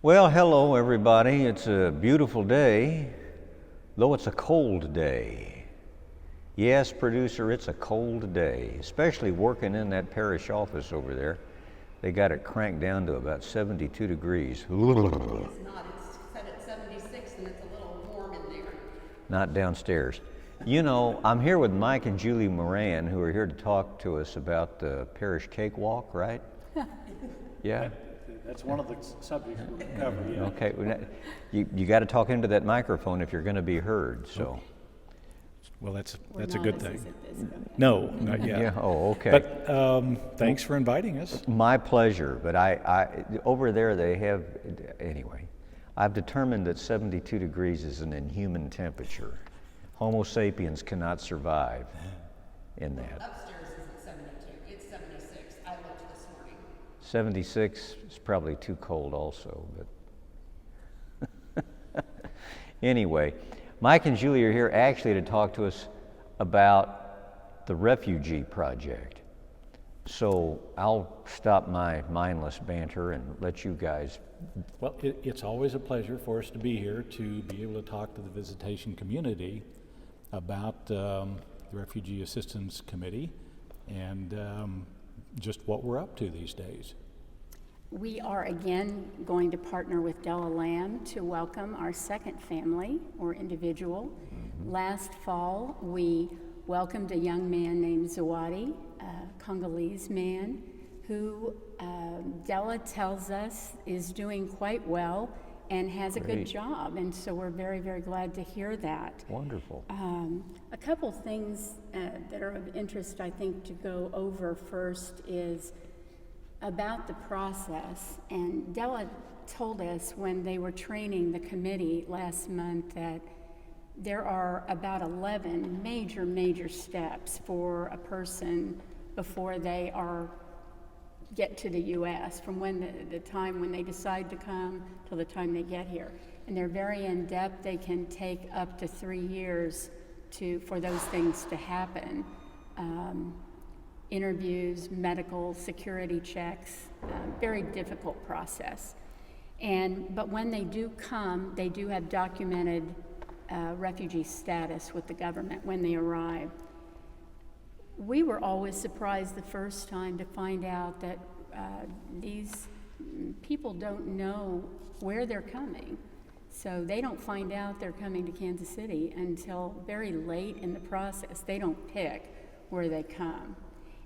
Well, hello everybody. It's a beautiful day, though it's a cold day. Yes, producer, it's a cold day, especially working in that parish office over there. They got it cranked down to about 72 degrees. It's not. It's set at 76 and it's a little warm in there. Not downstairs. You know, I'm here with Mike and Julie Moran, who are here to talk to us about the parish cakewalk, right? Yeah? That's one of the subjects we'll cover, yeah. Okay, you got to talk into that microphone if you're going to be heard, so. Well, that's We're a not good as thing. is it this way. No, not yet. Yeah, oh, okay. But thanks for inviting us. My pleasure, but I over there they have, anyway, I've determined that 72 degrees is an inhuman temperature. Homo sapiens cannot survive in that. Upstairs isn't 72. It's 76. I looked this morning. 76 is probably too cold also, but anyway, Mike and Julie are here actually to talk to us about the refugee project. So I'll stop my mindless banter and let you guys. Well, it's always a pleasure for us to be here to be able to talk to the Visitation community about the Refugee Assistance Committee and just what we're up to these days. We are again going to partner with Della Lamb to welcome our second family or individual. Last fall, we welcomed a young man named Zawadi, a Congolese man, who Della tells us is doing quite well and has a good Great. job. And so we're very, very glad to hear that. Wonderful. A couple things that are of interest, I think, to go over first is about the process. And Della told us when they were training the committee last month that there are about 11 major steps for a person before they get to the U.S., from when the time when they decide to come till the time they get here. And they're very in-depth. They can take up to 3 years for those things to happen. Interviews, medical, security checks, very difficult process. But when they do come, they do have documented refugee status with the government when they arrive. We were always surprised the first time to find out that these people don't know where they're coming. So they don't find out they're coming to Kansas City until very late in the process. They don't pick where they come.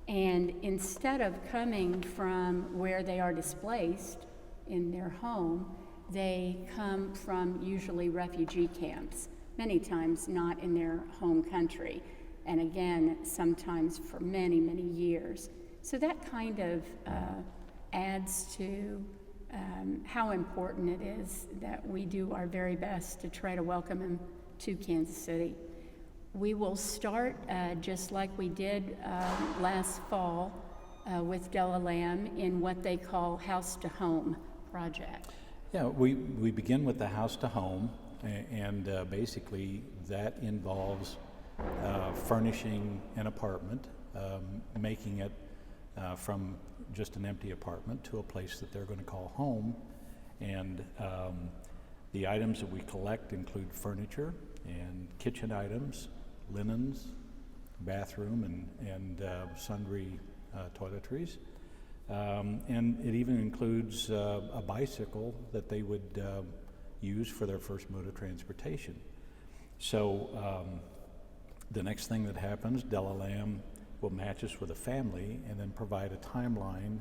And instead of coming from where they are displaced in their home, they come from usually refugee camps, many times not in their home country, and again, sometimes for many years. So that kind of adds to how important it is that we do our very best to try to welcome them to Kansas City. We will start just like we did last fall with Della Lamb in what they call House to Home project. Yeah, we begin with the house to home, and basically that involves furnishing an apartment, making it from just an empty apartment to a place that they're going to call home. And the items that we collect include furniture and kitchen items, linens, bathroom, and sundry toiletries. And it even includes a bicycle that they would use for their first mode of transportation. So the next thing that happens, Della Lamb will match us with a family and then provide a timeline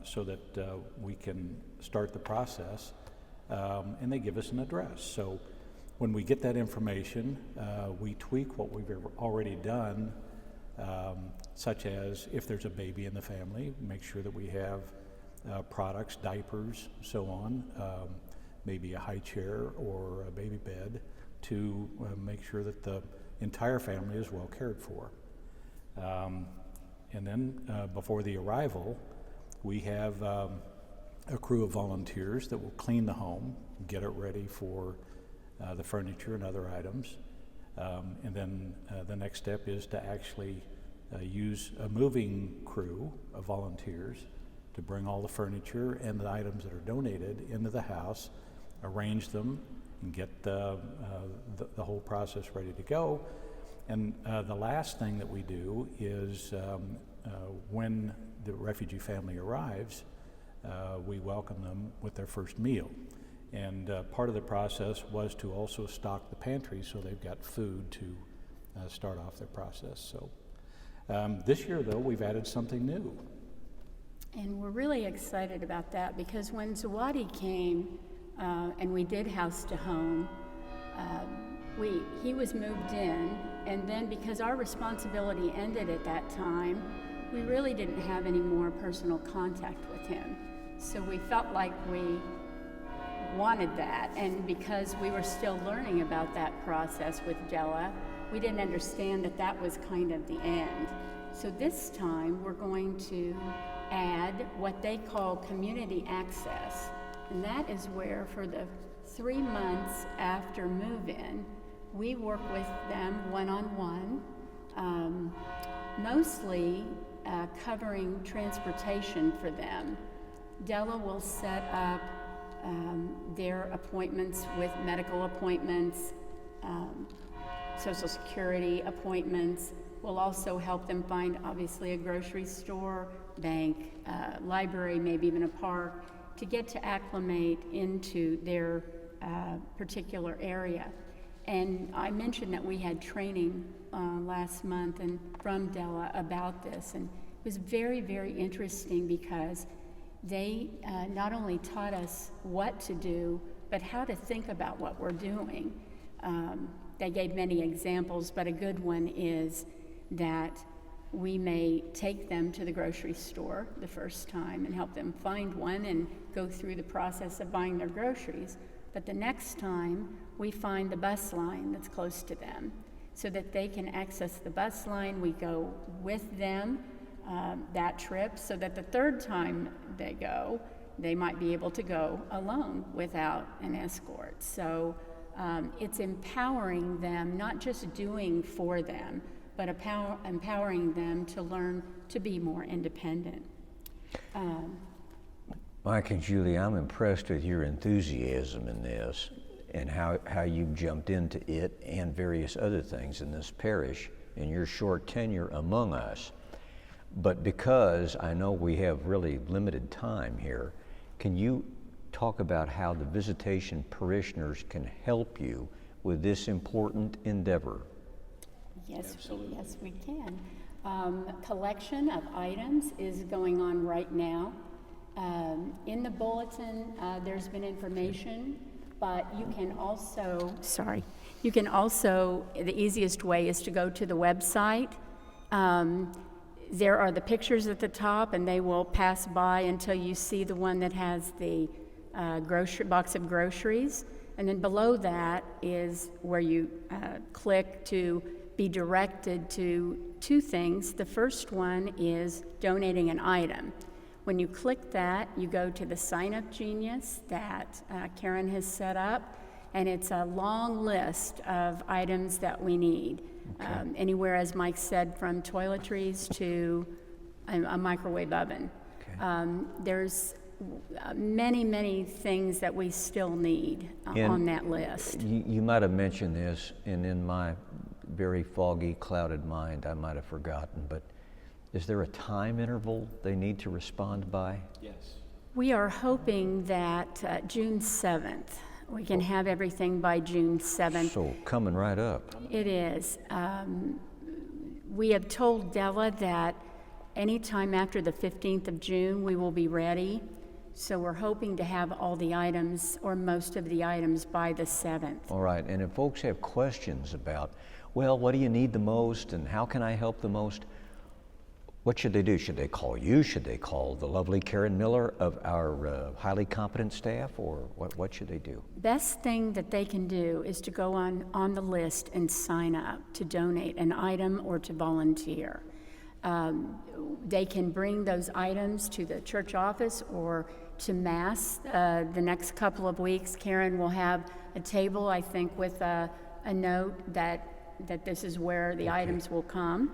so that we can start the process, and they give us an address. So when we get that information, we tweak what we've already done, such as if there's a baby in the family, make sure that we have products, diapers, so on, maybe a high chair or a baby bed to make sure that the entire family is well cared for. And then before the arrival, we have a crew of volunteers that will clean the home, get it ready for the furniture and other items. And then the next step is to actually use a moving crew of volunteers to bring all the furniture and the items that are donated into the house, arrange them, and get the whole process ready to go. And the last thing that we do is when the refugee family arrives, we welcome them with their first meal. And part of the process was to also stock the pantry so they've got food to start off their process. So this year, though, we've added something new. And we're really excited about that because when Zawadi came and we did house to home, he was moved in, and then because our responsibility ended at that time, we really didn't have any more personal contact with him. So we felt like we wanted that, and because we were still learning about that process with Della, we didn't understand that that was kind of the end. So this time we're going to add what they call community access, and that is where for the 3 months after move-in, we work with them one-on-one, mostly covering transportation for them. Della will set up their appointments with medical appointments, Social Security appointments. We'll also help them find, obviously, a grocery store, bank, library, maybe even a park, to get to acclimate into their particular area. And I mentioned that we had training last month and from Della about this, and it was very, very interesting because they not only taught us what to do, but how to think about what we're doing. They gave many examples, but a good one is that we may take them to the grocery store the first time and help them find one and go through the process of buying their groceries. But the next time, we find the bus line that's close to them so that they can access the bus line. We go with them that trip so that the third time they go, they might be able to go alone without an escort. So it's empowering them, not just doing for them, but empowering them to learn to be more independent. Mike and Julie, I'm impressed with your enthusiasm in this and how you've jumped into it and various other things in this parish in your short tenure among us. But because I know we have really limited time here, can you talk about how the Visitation parishioners can help you with this important endeavor? Yes, Absolutely. yes, we can. Collection of items is going on right now. In the bulletin, there's been information, but you can also, the easiest way is to go to the website. There are the pictures at the top, and they will pass by until you see the one that has the box of groceries. And then below that is where you click to be directed to two things. The first one is donating an item. When you click that, you go to the Sign Up Genius that Karen has set up, and it's a long list of items that we need. Okay. Anywhere, as Mike said, from toiletries to a microwave oven. Okay. There's many, many things that we still need on that list. You might have mentioned this, and in my very foggy, clouded mind, I might have forgotten, but is there a time interval they need to respond by? Yes. We are hoping that June 7th, we can have everything by June 7th. So coming right up. It is. We have told Della that anytime after the 15th of June, we will be ready. So we're hoping to have all the items, or most of the items, by the 7th. All right, and if folks have questions about, well, what do you need the most and how can I help the most? What should they do? Should they call you? Should they call the lovely Karen Miller of our highly competent staff, or what should they do? Best thing that they can do is to go on the list and sign up to donate an item or to volunteer. They can bring those items to the church office or to Mass the next couple of weeks. Karen will have a table, I think, with a note that this is where the items will come.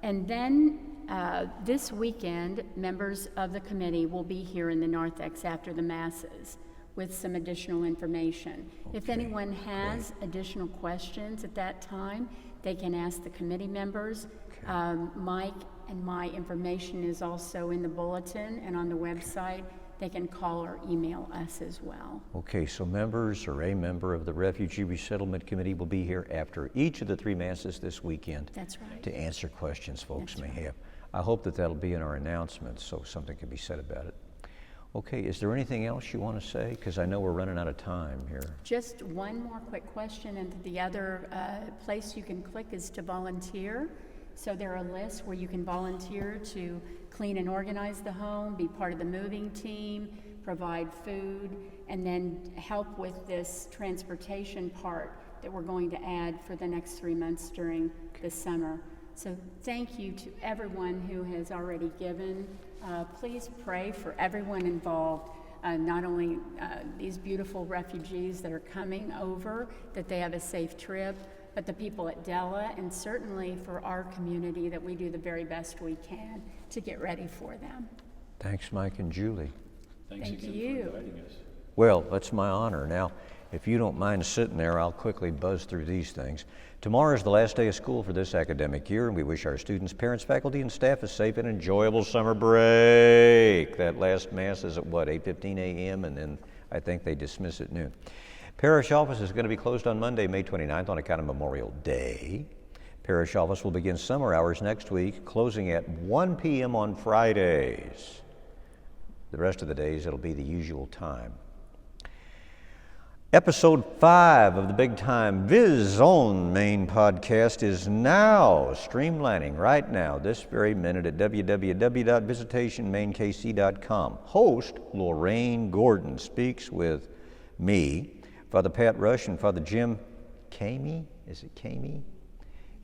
And then this weekend, members of the committee will be here in the narthex after the masses with some additional information. If anyone has additional questions at that time, they can ask the committee members. Mike and my information is also in the bulletin and on the website. They can call or email us as well. Okay, so members or a member of the Refugee Resettlement Committee will be here after each of the 3 masses this weekend. That's right. To answer questions folks That's may have. I hope that that'll be in our announcements so something can be said about it. Okay, is there anything else you want to say? Because I know we're running out of time here. Just one more quick question, and the other place you can click is to volunteer. So there are lists where you can volunteer to clean and organize the home, be part of the moving team, provide food, and then help with this transportation part that we're going to add for the next 3 months during the summer. So thank you to everyone who has already given. Please pray for everyone involved, not only these beautiful refugees that are coming over, that they have a safe trip, but the people at Della, and certainly for our community, that we do the very best we can to get ready for them. Thanks, Mike and Julie. Thanks Thank again you. for inviting us. Well, that's my honor. Now, if you don't mind sitting there, I'll quickly buzz through these things. Tomorrow is the last day of school for this academic year, and we wish our students, parents, faculty, and staff a safe and enjoyable summer break. That last mass is at what, 8:15 a.m., and then I think they dismiss at noon. Parish office is going to be closed on Monday, May 29th on account of Memorial Day. Parish office will begin summer hours next week, closing at 1 p.m. on Fridays. The rest of the days, it'll be the usual time. Episode 5 of the Big Time Viz On main podcast is now streamlining right now, this very minute at www.visitationmainkc.com. Host Lorraine Gordon speaks with me, Father Pat Rush, and Father Jim Kamey. Is it Kamey?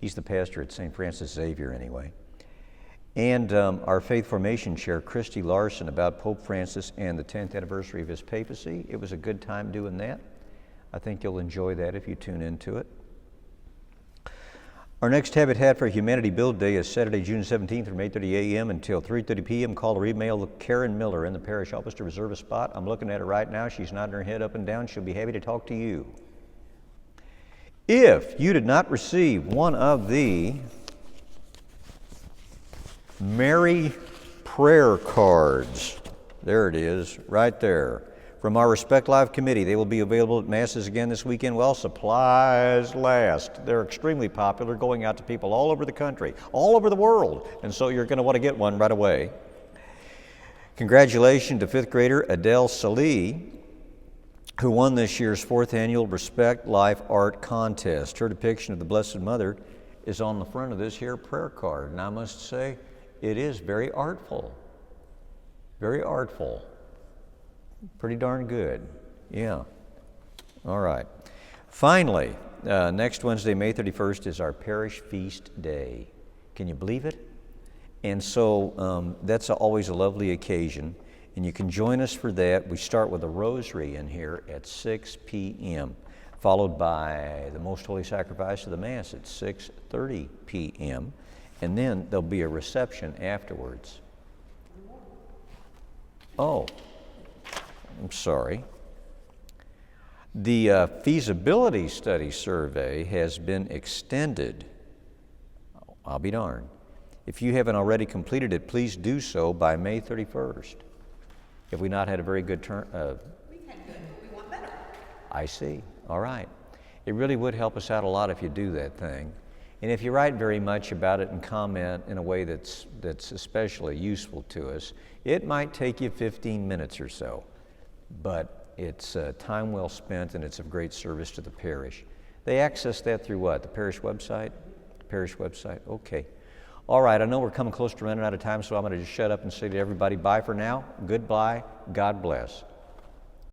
He's the pastor at St. Francis Xavier anyway. And our Faith Formation Chair, Christy Larson, about Pope Francis and the 10th anniversary of his papacy. It was a good time doing that. I think you'll enjoy that if you tune into it. Our next Habitat for Humanity Build Day is Saturday, June 17th from 8:30 a.m. until 3:30 p.m. Call or email Karen Miller in the parish office to reserve a spot. I'm looking at her right now. She's nodding her head up and down. She'll be happy to talk to you. If you did not receive one of the Mary prayer cards, there it is, right there, from our Respect Live committee, they will be available at masses again this weekend while supplies last. They're extremely popular, going out to people all over the country, all over the world, and so you're going to want to get one right away. Congratulations to 5th grader Adele Salih, who won this year's 4th annual Respect Life Art Contest. Her depiction of the Blessed Mother is on the front of this here prayer card, and I must say, it is very artful. Very artful. Pretty darn good. Yeah. All right. Finally, next Wednesday, May 31st, is our parish feast day. Can you believe it? And so that's always a lovely occasion, and you can join us for that. We start with a rosary in here at 6 p.m., followed by the Most Holy Sacrifice of the Mass at 6:30 p.m., and then there'll be a reception afterwards. Oh, I'm sorry. The feasibility study survey has been extended. I'll be darned. If you haven't already completed it, please do so by May 31st. Have we not had a very good turn? We've had good, but we want better. I see. All right. It really would help us out a lot if you do that thing. And if you write very much about it and comment in a way that's especially useful to us, it might take you 15 minutes or so. But it's time well spent, and it's of great service to the parish. They access that through what? The parish website? The parish website? Okay. All right, I know we're coming close to running out of time, so I'm going to just shut up and say to everybody, bye for now, goodbye, God bless.